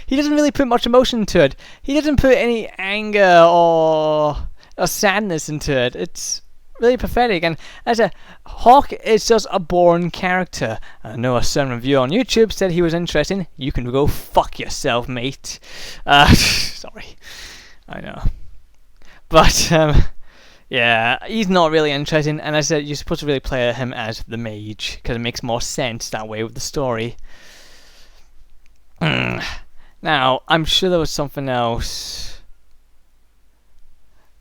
he doesn't really put much emotion into it. He doesn't put any anger or sadness into it. It's really pathetic. And as a Hawk is just a boring character. I know a certain reviewer on YouTube said he was interesting. You can go fuck yourself, mate. Sorry, I know, but yeah, he's not really interesting. And as I said, you're supposed to really play him as the mage because it makes more sense that way with the story. Now, I'm sure there was something else.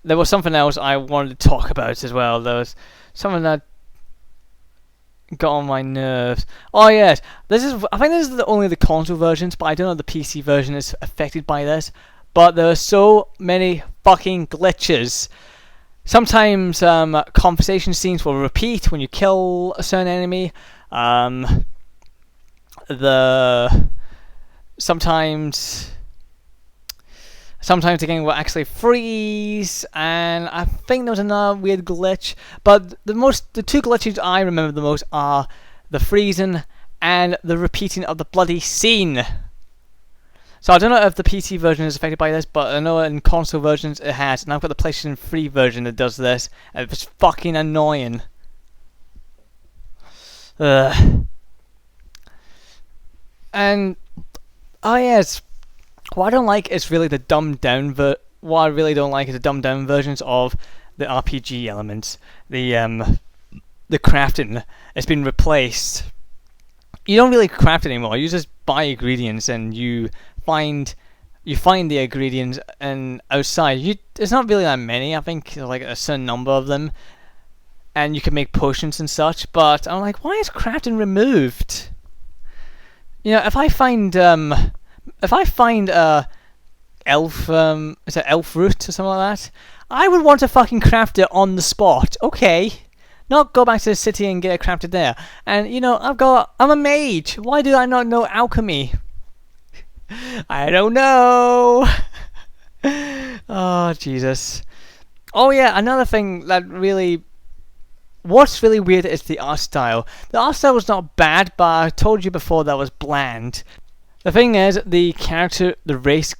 There was something else I wanted to talk about as well. There was something that got on my nerves. Oh yes, I think this is only the console versions, but I don't know if the PC version is affected by this. But there are so many fucking glitches. Sometimes conversation scenes will repeat when you kill a certain enemy. Sometimes the game will actually freeze, and I think there was another weird glitch. But the two glitches I remember the most are the freezing and the repeating of the bloody scene. So I don't know if the PC version is affected by this, but I know in console versions it has, and I've got the PlayStation 3 version that does this, and it's fucking annoying. And oh yes, what I don't like is really the dumbed down what I really don't like is the dumbed down versions of the RPG elements. The crafting has been replaced. You don't really craft anymore. You just buy ingredients and you find the ingredients and outside. There's not really that many. I think like a certain number of them, and you can make potions and such. But I'm like, why is crafting removed? You know, if I find elf is it elf root or something like that, I would want to fucking craft it on the spot. Okay. Not go back to the city and get it crafted there. And you know, I'm a mage. Why do I not know alchemy? I don't know. Oh Jesus. Oh yeah, another thing that what's really weird is the art style. The art style was not bad, but I told you before that was bland. The thing is, the character race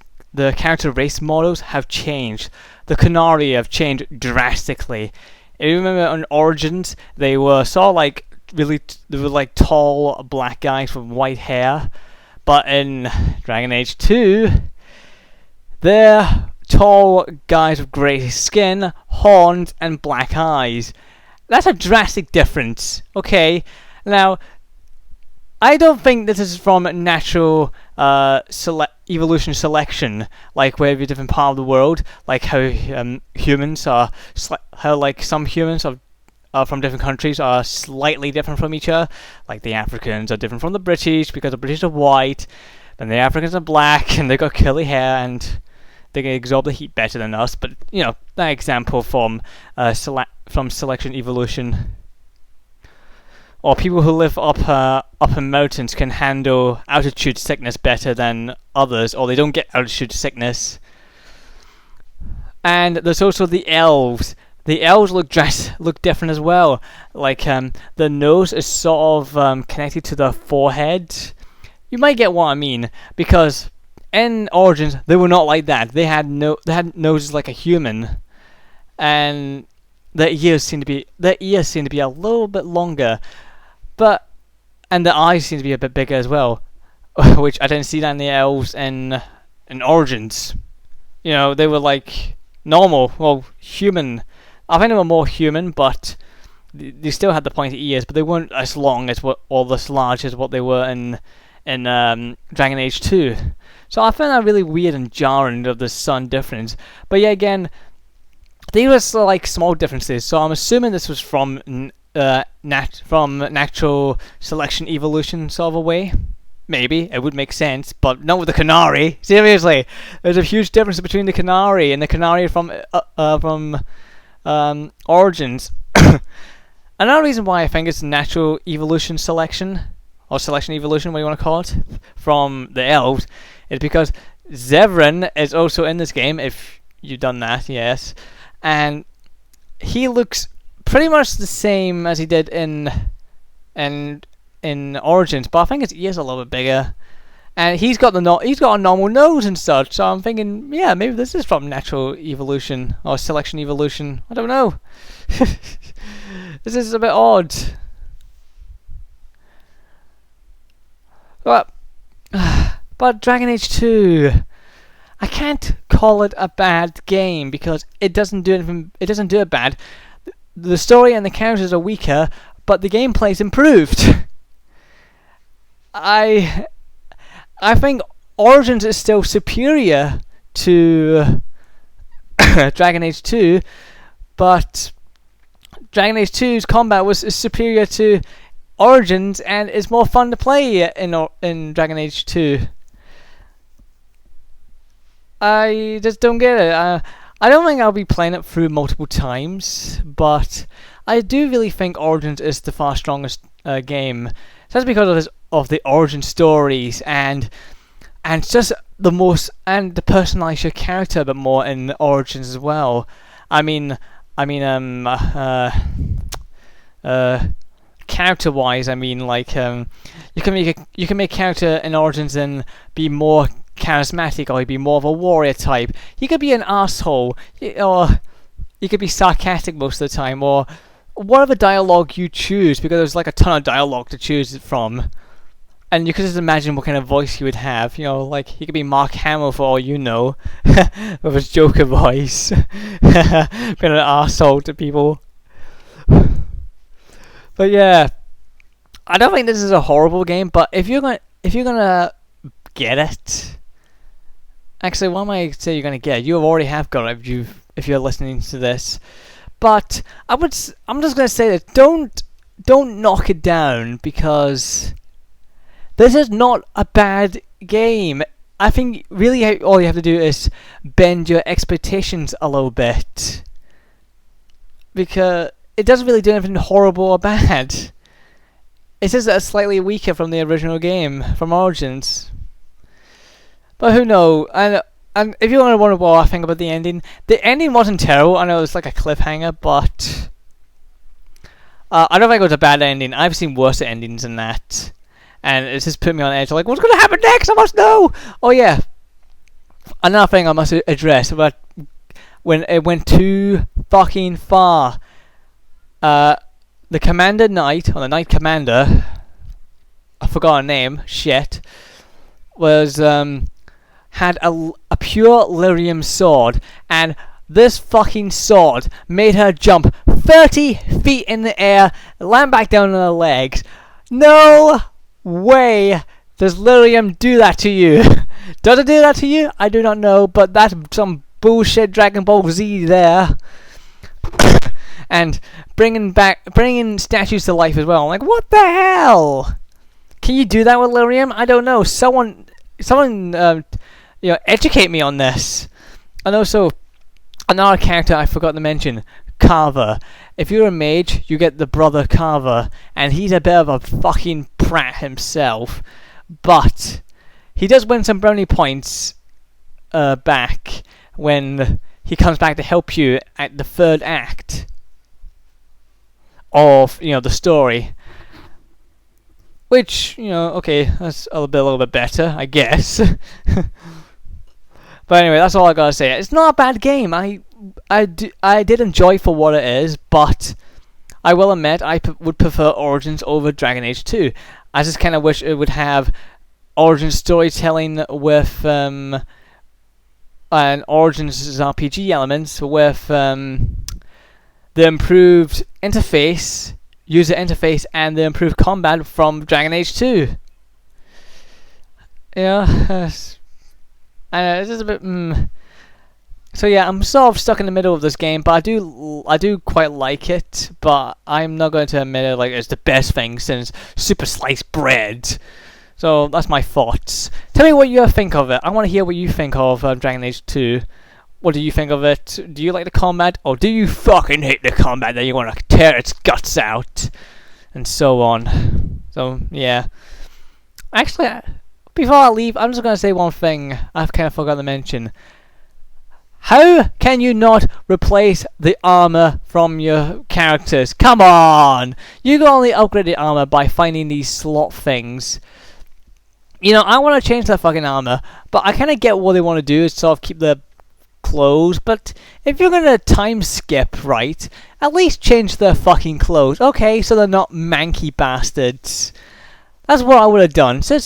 models have changed. The Qunari have changed drastically. If you remember on Origins, they were sort of like they were like tall black guys with white hair, but in Dragon Age 2, they're tall guys with grey skin, horns, and black eyes. That's a drastic difference. Okay, now I don't think this is from natural evolution selection, like where every different part of the world, like how humans are, how like some humans are from different countries are slightly different from each other. Like the Africans are different from the British because the British are white, and the Africans are black and they got curly hair and they can absorb the heat better than us. But you know, that example from selection evolution. Or people who live up in mountains can handle altitude sickness better than others, or they don't get altitude sickness. And there's also the elves. The elves look different as well. Like the nose is sort of connected to the forehead. You might get what I mean, because in Origins they were not like that. They had noses like a human, and their ears seem to be a little bit longer. And the eyes seem to be a bit bigger as well, which I didn't see that in the elves in Origins. You know, they were like normal, well, human. I think they were more human, but they still had the pointy ears, but they weren't as long as large as what they were in Dragon Age 2. So I found that really weird and jarring of the sun difference. But yeah, again, these were like small differences. So I'm assuming this was from natural selection evolution sort of a way. Maybe it would make sense, but not with the Qunari. Seriously, there's a huge difference between the Qunari and the Qunari from Origins. Another reason why I think it's natural evolution selection, or selection evolution, what you want to call it, from the elves, is because Zevran is also in this game. If you've done that, yes, and he looks pretty much the same as he did in Origins, but I think his ears are a little bit bigger, and he's got he's got a normal nose and such. So I'm thinking, yeah, maybe this is from natural evolution or selection evolution. I don't know. This is a bit odd. But Dragon Age 2, I can't call it a bad game because it doesn't do anything. It doesn't do it bad. The story and the characters are weaker, but the gameplay's improved. I think Origins is still superior to Dragon Age 2, but Dragon Age 2's combat was superior to Origins and is more fun to play in Dragon Age 2. I just don't get it. I don't think I'll be playing it through multiple times, but I do really think Origins is the far strongest game. That's because of the origin stories and just the most, and the personalize your character a bit more in Origins as well. Character-wise, you can make a character in Origins and be more charismatic, or be more of a warrior type. You could be an asshole, or you could be sarcastic most of the time, or whatever dialogue you choose, because there's like a ton of dialogue to choose from. And you could just imagine what kind of voice he would have. Like he could be Mark Hamill for all you know, with his Joker voice, being an asshole to people. But yeah, I don't think this is a horrible game. But if you're gonna get it, actually, why am I say you're gonna get it? You already have got it if you're listening to this. But I'm just gonna say that don't knock it down, because this is not a bad game. I think really all you have to do is bend your expectations a little bit, because it doesn't really do anything horrible or bad. It's just that it's slightly weaker from the original game, from Origins. But who knows? And if you want to wonder what I think about the ending wasn't terrible. I know it was like a cliffhanger, but I don't think it was a bad ending. I've seen worse endings than that, and it's just put me on edge. Like, what's going to happen next? I must know. Oh yeah, another thing I must address, but when it went too fucking far, the Commander Knight, or the Knight Commander, I forgot her name. Shit, was had a pure lyrium sword, and this fucking sword made her jump 30 feet in the air, land back down on her legs. No way does lyrium do that to you. Does it do that to you? I do not know, but that's some bullshit Dragon Ball Z there. And bringing statues to life as well. I'm like, what the hell? Can you do that with lyrium? I don't know. Someone educate me on this. And also, another character I forgot to mention, Carver. If you're a mage, you get the brother Carver, and he's a bit of a fucking prat himself, but he does win some brownie points back when he comes back to help you at the third act of the story. Which, okay, that's a little bit better, I guess. But anyway, that's all I gotta say. It's not a bad game. I did enjoy for what it is, but I will admit I would prefer Origins over Dragon Age 2. I just kind of wish it would have Origins storytelling with and Origins RPG elements with the improved user interface, and the improved combat from Dragon Age 2. I know, it's just a bit. So yeah, I'm sort of stuck in the middle of this game, but I do quite like it. But I'm not going to admit it like it's the best thing since Super Sliced Bread. So that's my thoughts. Tell me what you think of it. I want to hear what you think of Dragon Age 2. What do you think of it? Do you like the combat, or do you fucking hate the combat that you want to tear its guts out, and so on? So yeah. Actually, before I leave, I'm just going to say one thing I've kind of forgotten to mention. How can you not replace the armor from your characters? Come on! You can only upgrade the armor by finding these slot things. You know, I want to change their fucking armor, but I kind of get what they want to do is sort of keep their clothes. But if you're gonna time skip, right, at least change their fucking clothes. Okay, so they're not manky bastards. That's what I would have done. So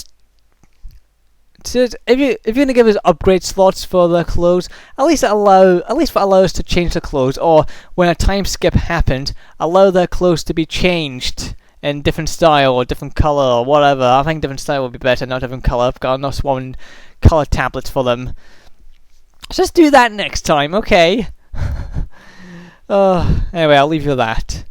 if you're gonna give us upgrade slots for their clothes, at least allow us to change the clothes, or when a time skip happened, allow their clothes to be changed in different style or different color or whatever. I think different style would be better, not different color. I've got enough one color tablets for them. Just do that next time, okay? Anyway, I'll leave you with that.